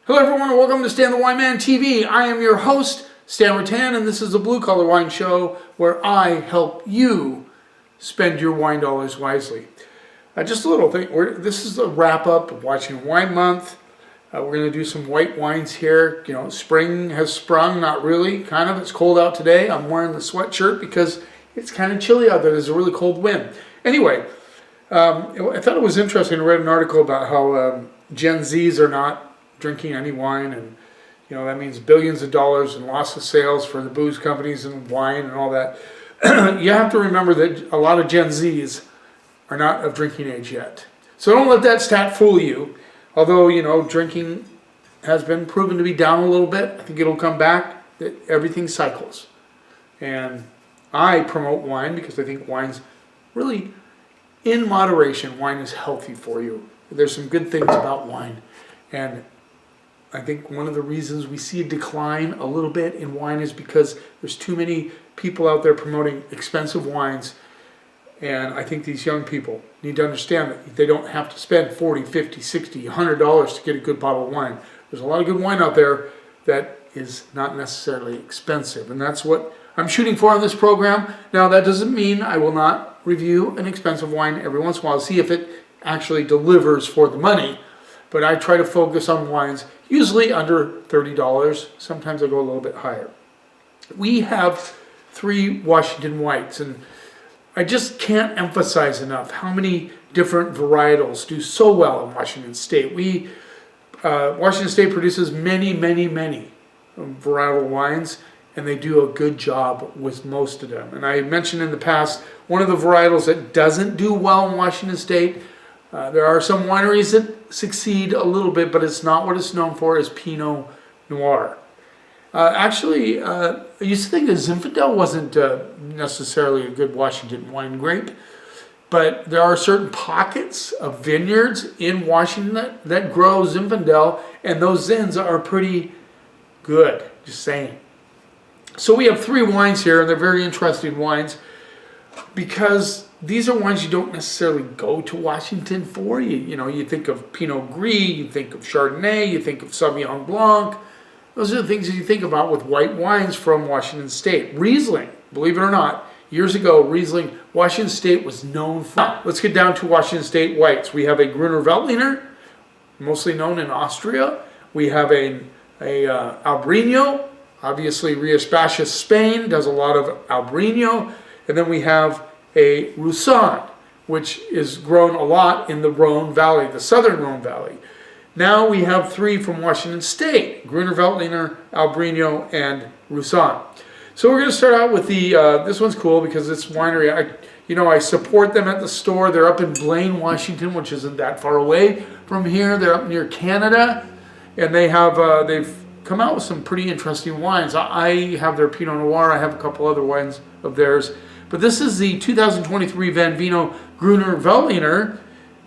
Hello everyone and welcome to Stan the Wine Man TV. I am your host, Stan Rattan, and this is the Blue Collar Wine Show where I help you spend your wine dollars wisely. Just a little thing, this is a wrap up of Watching Wine Month. We're going to do some white wines here. You know, spring has sprung, not really, kind of. It's cold out today. I'm wearing the sweatshirt because it's kind of chilly out there. There's a really cold wind. Anyway, I thought it was interesting. I read an article about how Gen Zs are not drinking any wine, and you know that means billions of dollars and loss of sales for the booze companies and wine and all that. You have to remember that a lot of Gen Zs are not of drinking age yet. So don't let that stat fool you. Although, you know, drinking has been proven to be down a little bit. I think it'll come back. Everything cycles. And I promote wine because I think wine's really, in moderation, wine is healthy for you. There's some good things about wine. And I think one of the reasons we see a decline a little bit in wine is because there's too many people out there promoting expensive wines. And I think these young people need to understand that they don't have to spend $40, $50, $60, $100 to get a good bottle of wine. There's a lot of good wine out there that is not necessarily expensive. And that's what I'm shooting for on this program. Now, that doesn't mean I will not review an expensive wine every once in a while to see if it actually delivers for the money. But I try to focus on wines usually under $30. Sometimes I go a little bit higher. We have 3 Washington whites, and I just can't emphasize enough how many different varietals do so well in Washington State. Washington State produces many varietal wines, and they do a good job with most of them. And I mentioned in the past, one of the varietals that doesn't do well in Washington State, there are some wineries that succeed a little bit, but it's not what it's known for, is Pinot Noir. Actually, I used to think that Zinfandel wasn't necessarily a good Washington wine grape, but there are certain pockets of vineyards in Washington that grow Zinfandel, and those Zins are pretty good, just saying. So we have 3 wines here, and they're very interesting wines because these are wines you don't necessarily go to Washington for. You know, you think of Pinot Gris, you think of Chardonnay, you think of Sauvignon Blanc. Those are the things that you think about with white wines from Washington State. Riesling, believe it or not, years ago, Riesling, Washington State was known for. Now, let's get down to Washington State whites. We have a Gruner Veltliner, mostly known in Austria. We have a Albarino, obviously Rioja, Spain, does a lot of Albarino. And then we have a Roussanne, which is grown a lot in the Rhone Valley, the southern Rhone Valley. Now we have 3 from Washington State, Gruner Veltliner, Albarino, and Roussanne. So we're going to start out with the, this one's cool because this winery, I support them at the store. They're up in Blaine, Washington, which isn't that far away from here. They're up near Canada, and they have, they've come out with some pretty interesting wines. I have their Pinot Noir. I have a couple other wines of theirs. But this is the 2023 Van Vino Gruner Veltliner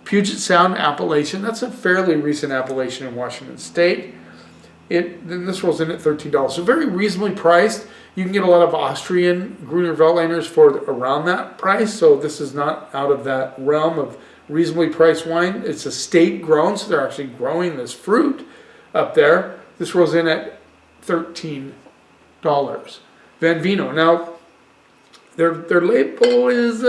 Puget Sound appellation. That's a fairly recent appellation in Washington State. Then this rolls in at $13. So very reasonably priced. You can get a lot of Austrian Gruner Veltliners for around that price. So this is not out of that realm of reasonably priced wine. It's a state grown, so they're actually growing this fruit up there. This rolls in at $13. Van Vino. Now, their label is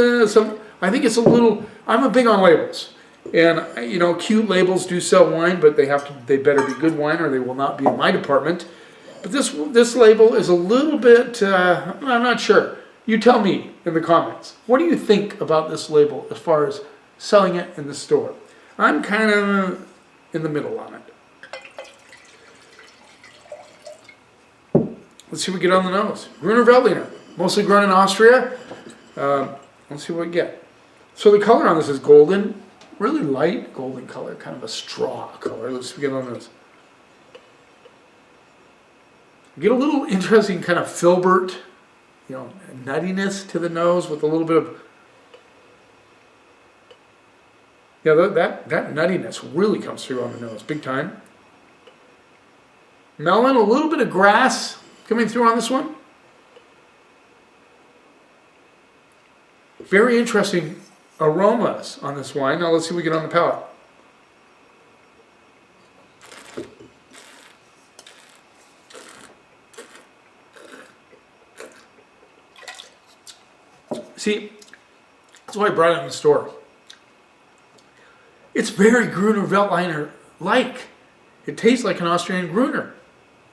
I think it's a little, I'm big on labels. And, you know, cute labels do sell wine, but they better be good wine or they will not be in my department. But this label is a little bit, I'm not sure. You tell me in the comments. What do you think about this label as far as selling it in the store? I'm kind of in the middle on it. Let's see what we get on the nose. Gruner Veltliner, mostly grown in Austria. Let's see what we get. So the color on this is golden, really light golden color, kind of a straw color. Let's begin on this. Get a little interesting kind of filbert, you know, nuttiness to the nose with a little bit of, yeah, that nuttiness really comes through on the nose, big time. Melon, a little bit of grass coming through on this one. Very interesting aromas on this wine. Now let's see what we get on the palate. See, that's why I brought it in the store. It's very Gruner Veltliner-like. It tastes like an Austrian Gruner.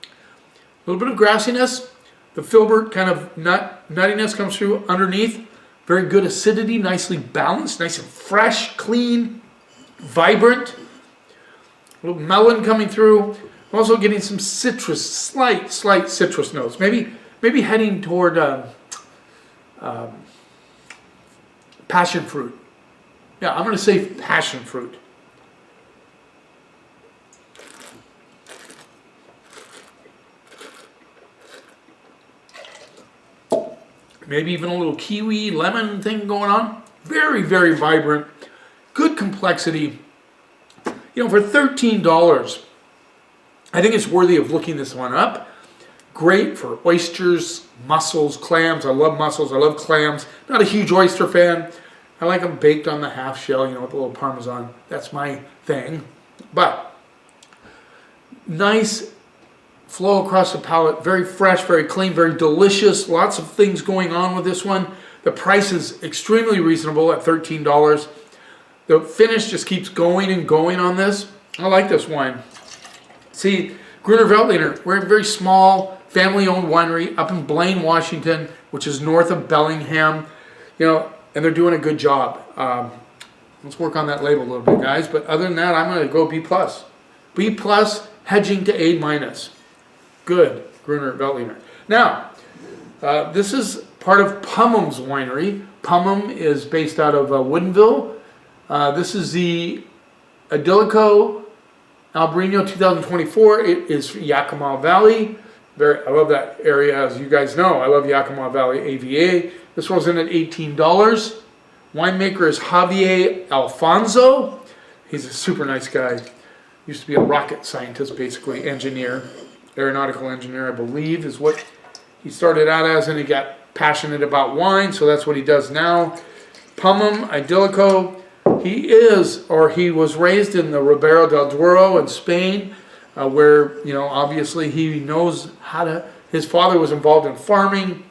A little bit of grassiness. The filbert kind of nuttiness comes through underneath. Very good acidity, nicely balanced, nice and fresh, clean, vibrant. A little melon coming through. I'm also getting some citrus, slight citrus notes. Maybe heading toward passion fruit. Yeah, I'm going to say passion fruit. Maybe even a little kiwi, lemon thing going on. Very, very vibrant. Good complexity. You know, for $13, I think it's worthy of looking this one up. Great for oysters, mussels, clams. I love mussels. I love clams. Not a huge oyster fan. I like them baked on the half shell, you know, with a little Parmesan. That's my thing. But nice flow across the palate. Very fresh, very clean, very delicious. Lots of things going on with this one. The price is extremely reasonable at $13. The finish just keeps going and going on this. I like this wine. See, Gruner Veltliner, we're a very small, family-owned winery up in Blaine, Washington, which is north of Bellingham. You know, and they're doing a good job. Let's work on that label a little bit, guys. But other than that, I'm going to go B+. B+, hedging to A-. Good, Gruner Veltliner. Now, this is part of Pummum's winery. Pummum is based out of Woodinville. This is the Idyllico Albarino 2024. It is Yakima Valley. I love that area, as you guys know. I love Yakima Valley AVA. This was in at $18. Winemaker is Javier Alfonso. He's a super nice guy. Used to be a rocket scientist, basically, engineer, aeronautical engineer, I believe, is what he started out as, and he got passionate about wine, so that's what he does now. Pummum, Idyllico. He was raised in the Ribera del Duero in Spain, where, you know, obviously he knows how to, his father was involved in farming.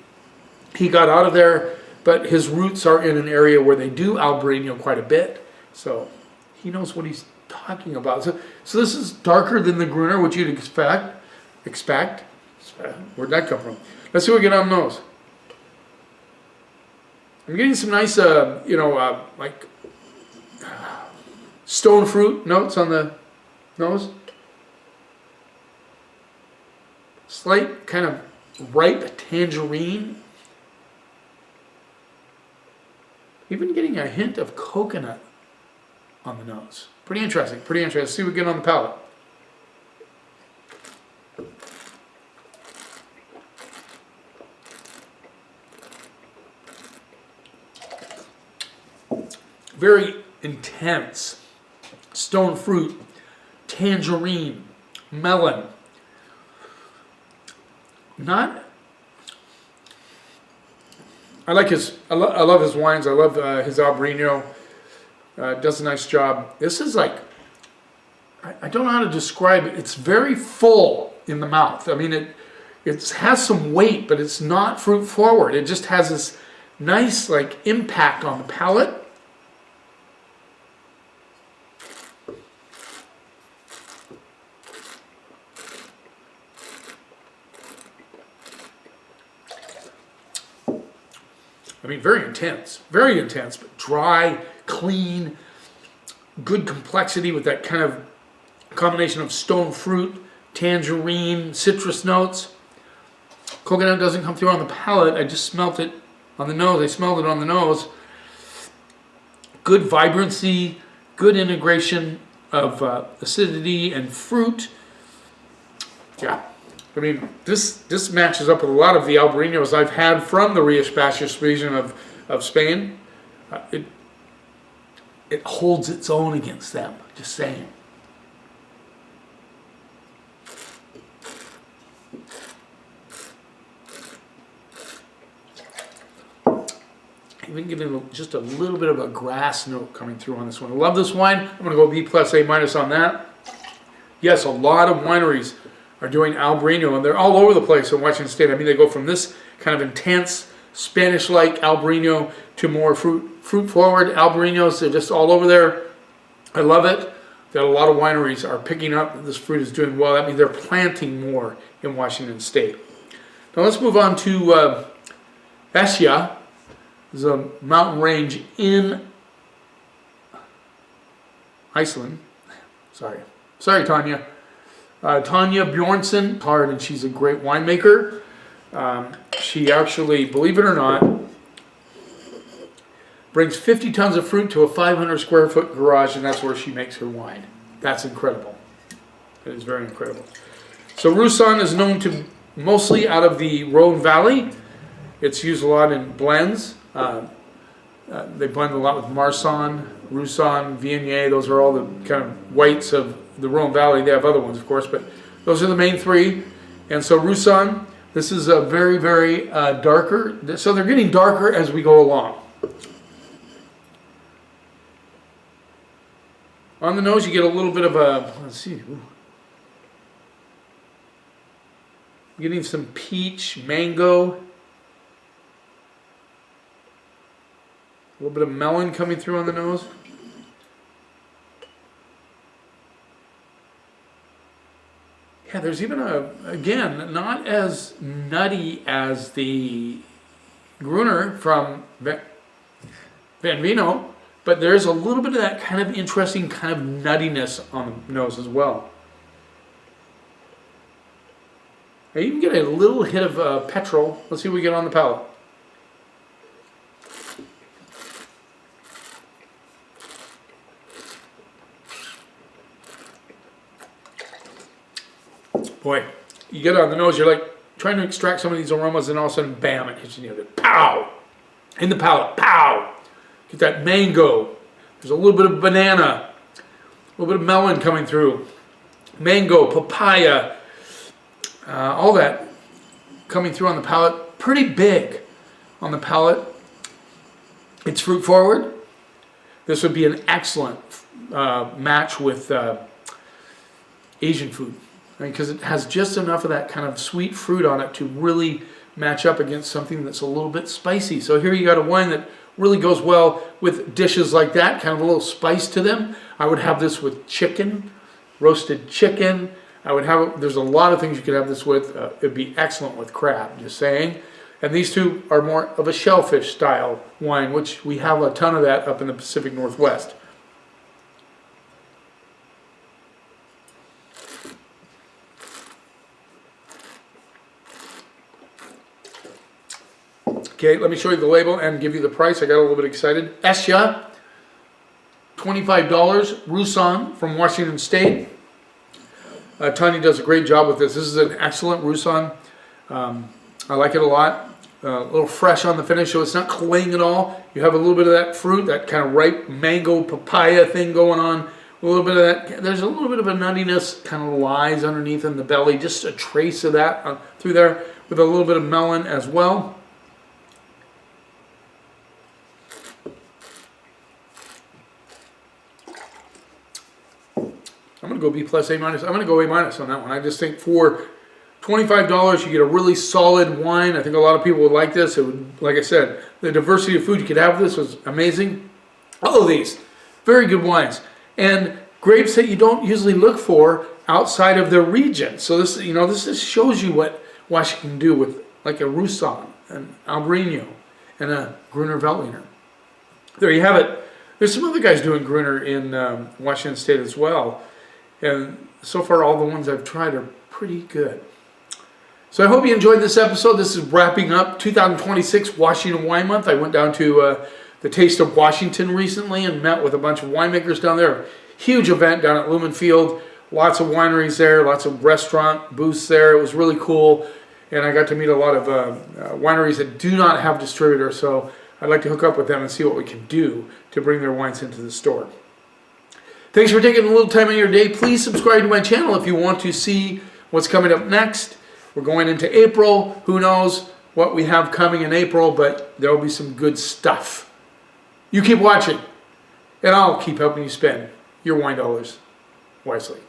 He got out of there, but his roots are in an area where they do Albarino quite a bit. So he knows what he's talking about. So this is darker than the Gruner, which you'd expect. Where'd that come from? Let's see what we get on the nose. I'm getting some nice, like stone fruit notes on the nose. Slight kind of ripe tangerine. Even getting a hint of coconut on the nose. Pretty interesting, pretty interesting. Let's see what we get on the palate. Very intense. Stone fruit, tangerine, melon. I love his wines. I love his Albarino. Does a nice job. This is like, I don't know how to describe it. It's very full in the mouth. I mean, it has some weight, but it's not fruit forward. It just has this nice like impact on the palate. I mean, very intense, but dry, clean, good complexity with that kind of combination of stone fruit, tangerine, citrus notes. Coconut doesn't come through on the palate. I just smelt it on the nose. I smelled it on the nose. Good vibrancy, good integration of acidity and fruit. Yeah. I mean, this matches up with a lot of the Albarinos I've had from the Rías Baixas region of Spain. It holds its own against them, just saying. Even getting just a little bit of a grass note coming through on this one. I love this wine. I'm going to go B+, A- on that. Yes, a lot of wineries are doing Albarino, and they're all over the place in Washington State. I mean, they go from this kind of intense Spanish-like Albarino to more fruit-forward Albarinos. They're just all over there. I love it that a lot of wineries are picking up this fruit is doing well. That means they're planting more in Washington State. Now let's move on to Esja. This is a mountain range in Iceland. Sorry, Tanya. Tanya Bjornsson, hard, and she's a great winemaker. She actually, believe it or not, brings 50 tons of fruit to a 500 square foot garage, and that's where she makes her wine. That's incredible. It is very incredible. So Roussanne is known to mostly out of the Rhone Valley. It's used a lot in blends. They blend a lot with Marsanne, Roussanne, Viognier. Those are all the kind of whites of the Rhone Valley. They have other ones, of course, but those are the main three. And so Roussanne, this is a very, very darker. So they're getting darker as we go along. On the nose, you get a little bit of a, let's see, getting some peach, mango, a little bit of melon coming through on the nose. Yeah, there's even again, not as nutty as the Gruner from Van Vino, but there's a little bit of that kind of interesting kind of nuttiness on the nose as well. I even get a little hit of petrol. Let's see what we get on the palate. Boy, you get it on the nose, you're like trying to extract some of these aromas, and all of a sudden, bam, it hits you in the pow! In the palate, pow! Get that mango. There's a little bit of banana, a little bit of melon coming through. Mango, papaya, all that coming through on the palate. Pretty big on the palate. It's fruit forward. This would be an excellent match with Asian food, because it has just enough of that kind of sweet fruit on it to really match up against something that's a little bit spicy. So here you got a wine that really goes well with dishes like that, kind of a little spice to them. I would have this with chicken, roasted chicken. I would have it, there's a lot of things you could have this with. It'd be excellent with crab, just saying. And these two are more of a shellfish style wine, which we have a ton of that up in the Pacific Northwest. Okay, let me show you the label and give you the price. I got a little bit excited. Esja, $25. Roussanne from Washington State. Tanya does a great job with this. This is an excellent Roussanne. I like it a lot. A little fresh on the finish, so it's not claying at all. You have a little bit of that fruit, that kind of ripe mango papaya thing going on. A little bit of that. There's a little bit of a nuttiness kind of lies underneath in the belly. Just a trace of that through there with a little bit of melon as well. I'm going to go B plus, A minus. I'm going to go A minus on that one. I just think for $25, you get a really solid wine. I think a lot of people would like this. It would, like I said, the diversity of food you could have with this was amazing. All of these, very good wines. And grapes that you don't usually look for outside of their region. So this, you know, this just shows you what Washington can do with like a Roussanne, an Albarino, and a Gruner Veltliner. There you have it. There's some other guys doing Gruner in Washington State as well. And so far, all the ones I've tried are pretty good. So I hope you enjoyed this episode. This is wrapping up 2026 Washington Wine Month. I went down to the Taste of Washington recently and met with a bunch of winemakers down there. Huge event down at Lumen Field. Lots of wineries there, lots of restaurant booths there. It was really cool. And I got to meet a lot of wineries that do not have distributors. So I'd like to hook up with them and see what we can do to bring their wines into the store. Thanks for taking a little time of your day. Please subscribe to my channel if you want to see what's coming up next. We're going into April. Who knows what we have coming in April, but there will be some good stuff. You keep watching, and I'll keep helping you spend your wine dollars wisely.